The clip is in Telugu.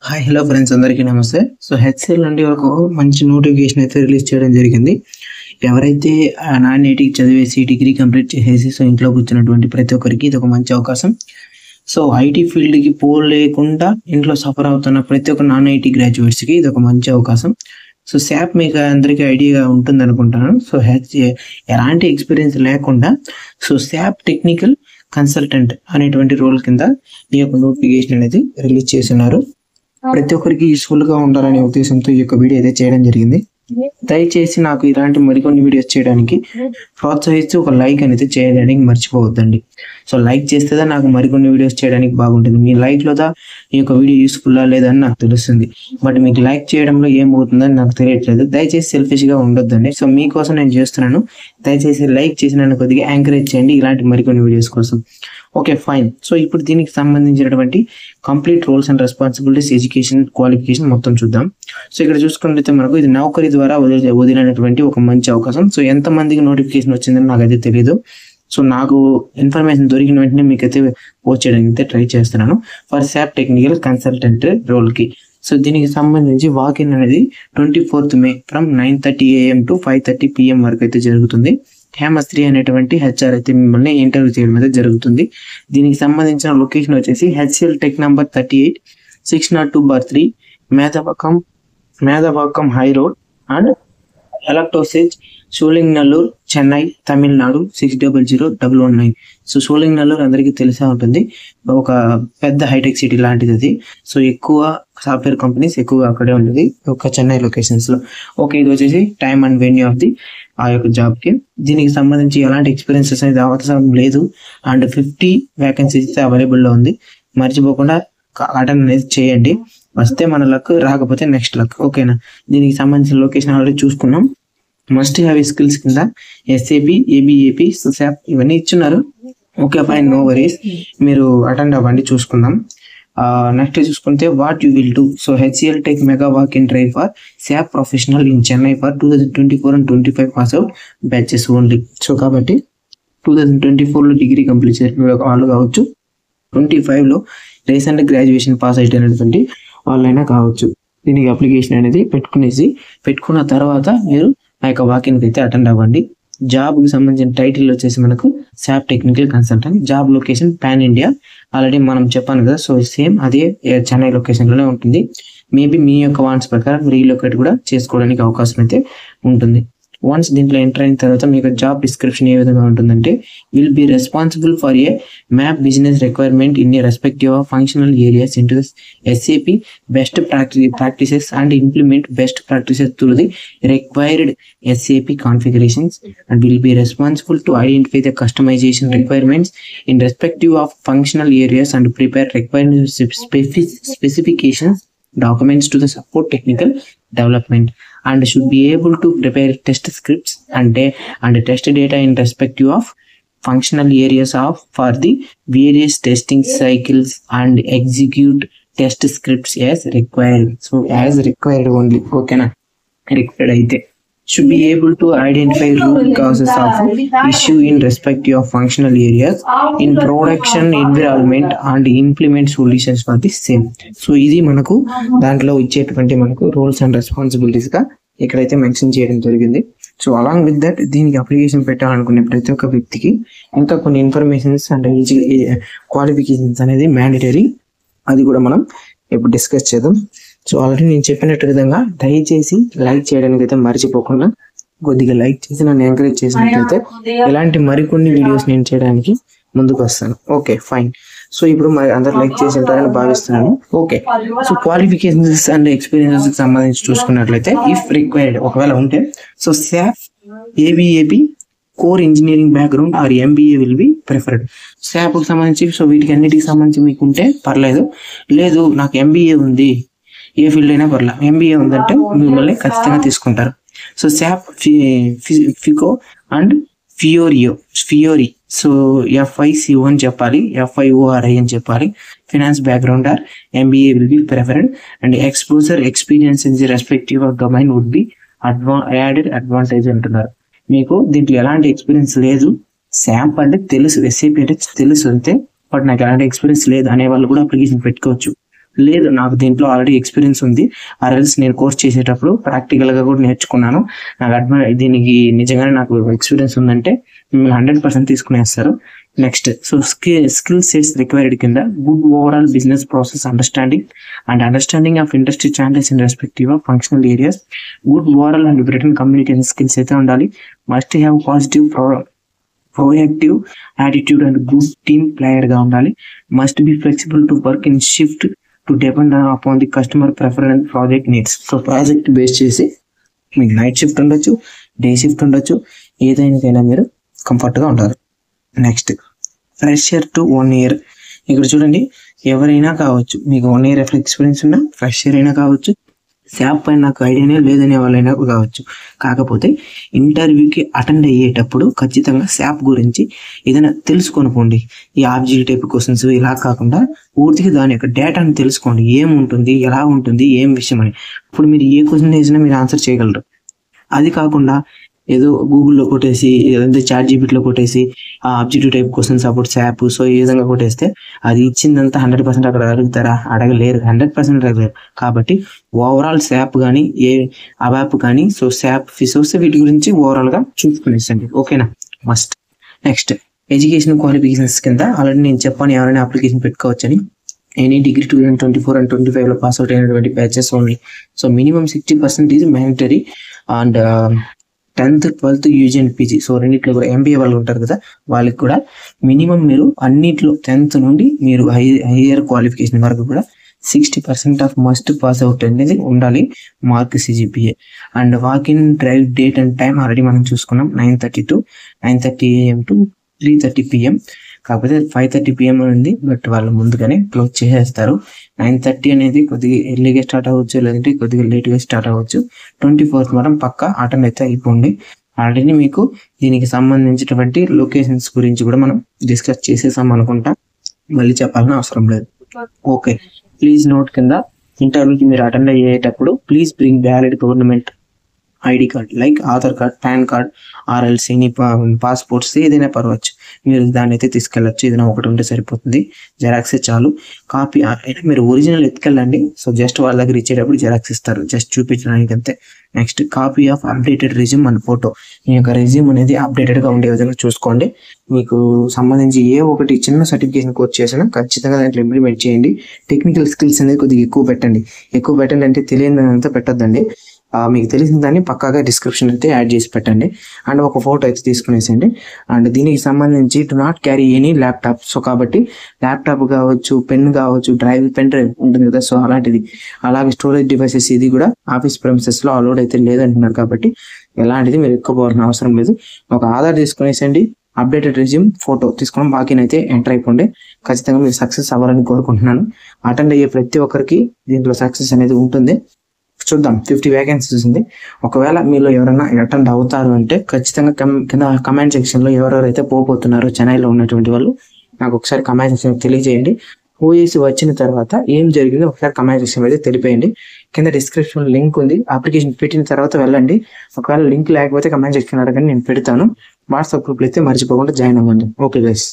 హాయ్ హలో ఫ్రెండ్స్, అందరికీ నమస్తే. సో హెచ్సిఎల్ నుండి ఒక మంచి నోటిఫికేషన్ అయితే రిలీజ్ చేయడం జరిగింది. ఎవరైతే నాన్ ఐటీకి చదివేసి డిగ్రీ కంప్లీట్ చేసేసి సో ఇంట్లో కూర్చున్నటువంటి ప్రతి ఒక్కరికి ఇది ఒక మంచి అవకాశం. సో ఐటీ ఫీల్డ్కి పోలేకుండా ఇంట్లో సఫర్ అవుతున్న ప్రతి ఒక్క నాన్ ఐటీ గ్రాడ్యుయేట్స్కి ఇది ఒక మంచి అవకాశం. సో శాప్ మీకు అందరికీ ఐడియా ఉంటుంది అనుకుంటున్నాను. సో ఎలాంటి ఎక్స్పీరియన్స్ లేకుండా సో శాప్ టెక్నికల్ కన్సల్టెంట్ అనేటువంటి రోల్ కింద ఈ యొక్క నోటిఫికేషన్ అనేది రిలీజ్ చేస్తున్నారు. ప్రతి ఒక్కరికి యూస్ఫుల్ గా ఉండాలనే ఉద్దేశంతో ఈ యొక్క వీడియో అయితే చేయడం జరిగింది. దయచేసి నాకు ఇలాంటి మరికొన్ని వీడియోస్ చేయడానికి ప్రోత్సహిస్తూ ఒక లైక్ అనేది చేయడానికి మర్చిపోవద్దండి. సో లైక్ చేస్తే నాకు మరికొన్ని వీడియోస్ చేయడానికి బాగుంటుంది. మీ లైక్ లోదా ఈ యొక్క వీడియో యూస్ఫుల్లా లేదని నాకు తెలుస్తుంది. బట్ మీకు లైక్ చేయడంలో ఏమవుతుందని నాకు తెలియట్లేదు. దయచేసి సెల్ఫిష్ గా ఉండొద్దండి. సో మీకోసం నేను చేస్తున్నాను. దయచేసి లైక్ చేసి నన్ను కొద్దిగా ఎంకరేజ్ చేయండి ఇలాంటి మరికొన్ని వీడియోస్ కోసం. Okay fine. సో ఇప్పుడు దీనికి సంబంధించినటువంటి complete roles and responsibilities, education, qualification మొత్తం చూద్దాం. సో ఇక్కడ చూసుకుంటే మనకు ఇది నౌకరీ ద్వారా వదిలినటువంటి ఒక మంచి అవకాశం. సో ఎంత మందికి నోటిఫికేషన్ వచ్చిందని నాకైతే తెలియదు. సో నాకు ఇన్ఫర్మేషన్ దొరికిన వెంటనే మీకైతే పోస్ట్ చేయడానికి అయితే ట్రై చేస్తున్నాను for SAP technical consultant role కి. సో దీనికి సంబంధించి వాకిన్ అనేది 24th May from 9:30 AM to 5:30 PM వరకు అయితే జరుగుతుంది. హేమశ్రీ అనేటువంటి హెచ్ఆర్ అయితే మిమ్మల్ని ఇంటర్వ్యూ చేయడం అయితే జరుగుతుంది. దీనికి సంబంధించిన లొకేషన్ వచ్చేసి HCL tech number 38 602/3 Medavakkam high road and ఎలక్ట్రోసేజ్, సోలింగనల్లూరు, చెన్నై, తమిళనాడు 600119. సో సోలింగనల్లూరు అందరికీ తెలిసే ఉంటుంది, ఒక పెద్ద హైటెక్ సిటీ లాంటిది అది. సో ఎక్కువ సాఫ్ట్వేర్ కంపెనీస్ ఎక్కువగా అక్కడే ఉంటుంది, ఒక చెన్నై లొకేషన్స్ లో. ఓకే, ఇది వచ్చేసి time and venue of the ఆ యొక్క జాబ్ కి. దీనికి సంబంధించి ఎలాంటి ఎక్స్పీరియన్సెస్ అనేది అవసరం లేదు అండ్ 50 వేకెన్సీస్ అయితే అవైలబుల్ లో ఉంది. మర్చిపోకుండా అటెండ్ అనేది చేయండి. వస్తే మన లక్, రాకపోతే నెక్స్ట్ లక్. ఓకేనా? దీనికి సంబంధించిన లొకేషన్ ఆల్రెడీ చూసుకున్నాం. మస్ట్ హ్యావ్ స్కిల్స్ కింద ఎస్ఏపి, ఏబిఏపి, శాప్ ఇవన్నీ ఇచ్చున్నారు. Okay fine, no worries. మీరు అటెండ్ అవ్వండి, చూసుకుందాం. నెక్స్ట్ చూసుకుంటే what you will do. So HCL tech mega walk in drive for SAP professional in Chennai for 2024 and 2025 pass out batches only. So కాబట్టి 2024లో డిగ్రీ కంప్లీట్ చేసిన వాళ్ళు కావచ్చు, 25లో రీసెంట్ గ్రాడ్యుయేషన్ పాస్ అయినటువంటి వాళ్ళైనా కావచ్చు. దీనికి అప్లికేషన్ అనేది పెట్టుకున్న తర్వాత మీరు ఆ యొక్క వాకిన్కి అయితే అటెండ్ అవ్వండి. జాబ్ కి సంబంధించిన టైటిల్ వచ్చేసి మనకు SAP technical consultant. Job location pan India, already మనం చెప్పాను కదా. సో సేమ్ అదే చెన్నై లొకేషన్ లోనే ఉంటుంది. మేబీ మీ యొక్క వాంట్స్ ప్రకారం రీలొకేట్ కూడా చేసుకోవడానికి అవకాశం అయితే ఉంటుంది. వన్స్ దీంట్లో ఎంటర్ అయిన తర్వాత మీకు జాబ్ డిస్క్రిప్షన్ ఏ విధంగా ఉంటుందంటే, will be responsible for a map business requirement in a respective of functional areas into SAP best practices and implement best practices through the required SAP configurations and will be responsible to identify the customization requirements in respective of functional areas and prepare required specifications documents to the support technical development, and should be able to prepare test scripts and test data in respective of functional areas for the various testing cycles and execute test scripts as required. So as required only. Okay na? Required aithe should be able to identify root causes of issue in respective of functional areas in production environment and implement solutions for the same. So ఇది మనకు దాంట్లో ఇచ్చేటువంటి మనకు రోల్స్ అండ్ రెస్పాన్సిబిలిటీస్ గా ఇక్కడైతే మెన్షన్ చేయడం జరిగింది. సో అలాంగ్ విత్ దట్ దీనికి అప్లికేషన్ పెట్టాలనుకునే ప్రతి ఒక్క వ్యక్తికి ఇంకా కొన్ని ఇన్ఫర్మేషన్స్ అండ్ క్వాలిఫికేషన్స్ అనేది మ్యాండేటరీ. అది కూడా మనం ఇప్పుడు డిస్కస్ చేద్దాం. సో ఆల్రెడీ నేను చెప్పినట్టు విధంగా దయచేసి లైక్ చేయడానికి అయితే మర్చిపోకుండా కొద్దిగా లైక్ చేసి నన్ను ఎంకరేజ్ చేసినట్లయితే ఇలాంటి మరికొన్ని వీడియోస్ నేను చేయడానికి ముందుకు వస్తాను. Okay fine. సో ఇప్పుడు మరి అందరు లైక్ చేసి ఉంటారని భావిస్తున్నాను. Okay, so qualifications and experiences కి సంబంధించి చూసుకున్నట్లయితే ఇఫ్ రిక్వైర్డ్ ఒకవేళ ఉంటే so SAP ABAP core engineering background or MBA will be preferred. SAP కి సంబంధించి సో వీటికి అన్నిటికి సంబంధించి మీకు ఉంటే పర్లేదు. లేదు నాకు MBA ఉంది, ఏ ఫీల్డ్ అయినా పర్లేదు, MBA ఉందంటే మిమ్మల్ని ఖచ్చితంగా తీసుకుంటారు. So SAP FICO and Fiori so FICO అని చెప్పాలి, FIORI అని చెప్పాలి. Finance background or MBA will be preferred and exposure experience in the respective of domain would be added advantage అంటున్నారు. మీకు దీంట్లో ఎలాంటి ఎక్స్పీరియన్స్ లేదు, శాప్ అంటే తెలుసు, SAP అంటే తెలుసు అంతే, బట్ నాకు ఎలాంటి ఎక్స్పీరియన్స్ లేదు అనే వాళ్ళు కూడా అప్లికేషన్ పెట్టుకోవచ్చు. లేదు నాకు దీంట్లో ఆల్రెడీ ఎక్స్పీరియన్స్ ఉంది, ఆర్ఎల్స్ నేను కోర్స్ చేసేటప్పుడు ప్రాక్టికల్గా కూడా నేర్చుకున్నాను, నాకు దీనికి నిజంగానే నాకు ఎక్స్పీరియన్స్ ఉందంటే మిమ్మల్ని 100% తీసుకునేస్తారు. Next so skill sets required కింద good overall business process understanding of industry channels in respective of functional areas, good overall and written communication skills అయితే ఉండాలి. Must have positive proactive attitude and good team player గా ఉండాలి. Must be flexible to work in shift to depend upon the customer preference project needs. So project base చేసి మీకు నైట్ షిఫ్ట్ ఉండొచ్చు, డే షిఫ్ట్ ఉండొచ్చు, ఏదైనా మీరు కంఫర్ట్గా ఉంటారు. Next fresher to 1 year. ఇక్కడ చూడండి, ఎవరైనా కావచ్చు, మీకు 1 year ఎక్స్పీరియన్స్ ఉన్నా ఫ్రెషర్ అయినా కావచ్చు, శాప్ పైన నాకు ఐడియానే లేదనే వాళ్ళైనా కావచ్చు. కాకపోతే ఇంటర్వ్యూకి అటెండ్ అయ్యేటప్పుడు ఖచ్చితంగా శాప్ గురించి ఏదైనా తెలుసుకొనుకోండి. ఈ ఆబ్జెక్టివ్ టైప్ క్వశ్చన్స్ ఇలా కాకుండా పూర్తిగా దాని యొక్క డేటాని తెలుసుకోండి, ఏముంటుంది, ఎలా ఉంటుంది, ఏం విషయం అని. ఇప్పుడు మీరు ఏ క్వశ్చన్ వేసినా మీరు ఆన్సర్ చేయగలరు. అది కాకుండా ఏదో గూగుల్లో కొట్టేసి, ఏదంటే చాట్ జీపీటీలో కొట్టేసి ఆ objective type questions about SAP so ఈ విధంగా కొట్టేస్తే అది ఇచ్చిందంతా 100% అక్కడ అడుగుతారా? అడగలేరు, 100% అడగలేరు. కాబట్టి ఓవరాల్ శాప్ కానీ అబాప్ కానీ సో శాప్ ఫిసోస్ వీటి గురించి ఓవరాల్గా చూసుకునేసండి, ఓకేనా? మస్ట్. నెక్స్ట్ ఎడ్యుకేషన్ క్వాలిఫికేషన్స్ కింద ఆల్రెడీ నేను చెప్పాను ఎవరైనా అప్లికేషన్ పెట్టుకోవచ్చని. ఎనీ డిగ్రీ 2024 and 2025లో పాస్ అవుట్ అయినటువంటి batches only. So minimum 60% is mandatory. And 10th 12th UG and PG so రెండిట్లో కూడా ఎంబీఏ వాళ్ళు ఉంటారు కదా, వాళ్ళకి కూడా మినిమం మీరు అన్నిట్లో 10th నుండి మీరు హైయర్ క్వాలిఫికేషన్ వరకు కూడా 60% ఆఫ్ మస్ట్ పాస్ అవుట్ అనేది ఉండాలి mark CGPA. And walk-in drive date and time already మనం చూసుకున్నాం, 9:30 AM to 3:30 PM. కాకపోతే 5:30 PM ఉంది, బట్ వాళ్ళు ముందుగానే క్లోజ్ చేసేస్తారు. 9:30 అనేది కొద్దిగా ఎర్లీగా స్టార్ట్ అవ్వచ్చు, లేదంటే కొద్దిగా లేట్గా స్టార్ట్ అవ్వచ్చు. 24th మాత్రం పక్కా అటెండ్ అయితే అయిపోండి. ఆల్రెడీ మీకు దీనికి సంబంధించినటువంటి లొకేషన్స్ గురించి కూడా మనం డిస్కస్ చేసేసాం అనుకుంటా, మళ్ళీ చెప్పాలని అవసరం లేదు. ఓకే, ప్లీజ్ నోట్ కింద ఇంటర్వ్యూకి మీరు అటెండ్ అయ్యేటప్పుడు please bring valid government ID card like Aadhaar card, PAN card, ఆర్ఎల్స్, ఎనీ పాస్పోర్ట్స్ ఏదైనా పర్వచ్చు, మీరు దాన్ని అయితే తీసుకెళ్ళచ్చు. ఏదైనా ఒకటి ఉంటే సరిపోతుంది, జెరాక్సే చాలు. కాపీ అయితే మీరు ఒరిజినల్ ఎత్తుకెళ్ళండి. సో జస్ట్ వాళ్ళ దగ్గర ఇచ్చేటప్పుడు జెరాక్స్ ఇస్తారు, జస్ట్ చూపించడానికి అంతే. Next copy of updated resume and photo. మీ యొక్క రెజ్యూమ్ అనేది అప్డేటెడ్గా ఉండే విధంగా చూసుకోండి. మీకు సంబంధించి ఏ ఒకటి చిన్న సర్టిఫికేషన్ కోర్స్ చేసినా ఖచ్చితంగా దాంట్లో ఇంప్లిమెంట్ చేయండి. టెక్నికల్ స్కిల్స్ అనేది కొద్దిగా ఎక్కువ పెట్టండి అంటే తెలియదంతా పెట్టద్దండి. మీకు తెలిసిన దాన్ని పక్కాగా డిస్క్రిప్షన్ అయితే యాడ్ చేసి పెట్టండి. అండ్ ఒక ఫోటో అయితే తీసుకునేసేయండి. అండ్ దీనికి సంబంధించి do not carry any laptop. So కాబట్టి ల్యాప్టాప్ కావచ్చు, పెన్ కావచ్చు, పెన్ డ్రైవ్ ఉంటుంది కదా, సో అలాంటిది, అలాగే స్టోరేజ్ డివైసెస్ ఇది కూడా ఆఫీస్ ప్రెమిసెస్లో అలౌడ్ అయితే లేదంటున్నారు. కాబట్టి ఎలాంటిది మీరు ఎక్కువ పోవాల్సిన అవసరం లేదు. ఒక ఆధార్ తీసుకునేసేయండి, అప్డేటెడ్ రెజ్యూమ్, ఫోటో తీసుకుని బాకీని అయితే ఎంటర్ అయిపోండి. ఖచ్చితంగా మీరు సక్సెస్ అవ్వాలని కోరుకుంటున్నాను. అటెండ్ అయ్యే ప్రతి ఒక్కరికి దీంట్లో సక్సెస్ అనేది ఉంటుంది. చూద్దాం, 50 వేకెన్సీస్ ఉంది. ఒకవేళ మీలో ఎవరైనా అటెండ్ అవుతారు అంటే ఖచ్చితంగా కింద కమెంట్ సెక్షన్లో ఎవరెవరైతే పోతున్నారో చెన్నైలో ఉన్నటువంటి వాళ్ళు నాకు ఒకసారి కమెంట్ సెక్షన్ తెలియజేయండి. ఓఎసి వచ్చిన తర్వాత ఏం జరిగిందో ఒకసారి కమెంట్ సెక్షన్ అయితే తెలిపేయండి. కింద డిస్క్రిప్షన్ లింక్ ఉంది, అప్లికేషన్ పెట్టిన తర్వాత వెళ్ళండి. ఒకవేళ లింక్ లేకపోతే కమెంట్ సెక్షన్ అడగండి, నేను పెడతాను. వాట్సాప్ గ్రూప్లో అయితే మర్చిపోకుండా జాయిన్ అవ్వండి. Okay guys.